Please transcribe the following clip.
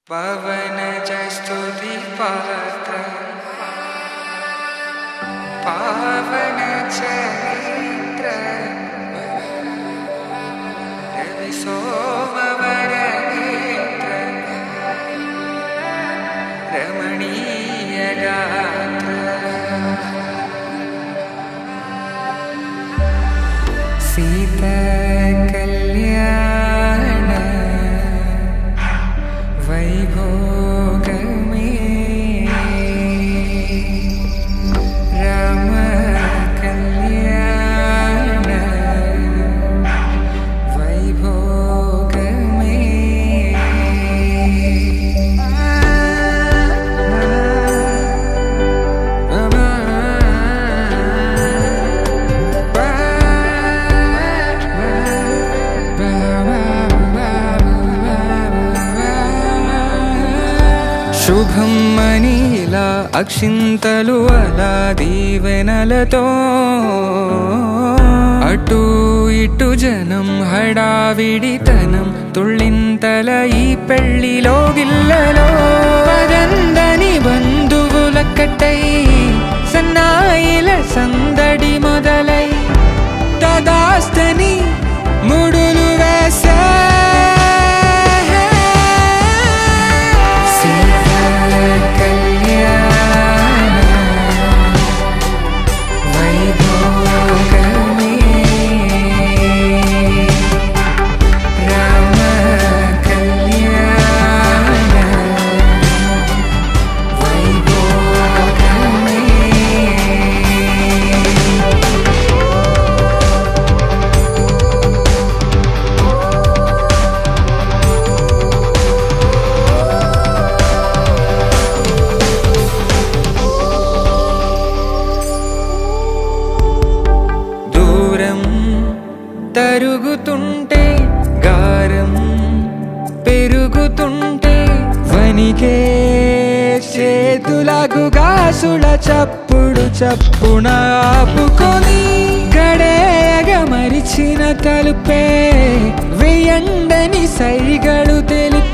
पवनज स्तुति पात्र पावन चरित्र रवि सोमवर नेत्र रमणीय गात्र सीता कल्याण वैभोग में राम कल्याण वैभोग में శుభం మనీలా అక్షింతలు అలా దీవెనలతో అటు ఇటు జనం హడావిడితనం తుళ్ళింతల ఈ పెళ్లిలో గిల్లలో పదందని బంధువులక్కటై సన్నాయిల సందడి మొదలై తదాస్తని ముడులు వేసే తరుగుతుంటే గారం పెరుగుతుంటే వనికే చేతులకు గాసుల చప్పుడు చప్పున ఆపుకొని గడేయగ మరిచిన తలుపే వేయండని సైగడు తెలిపి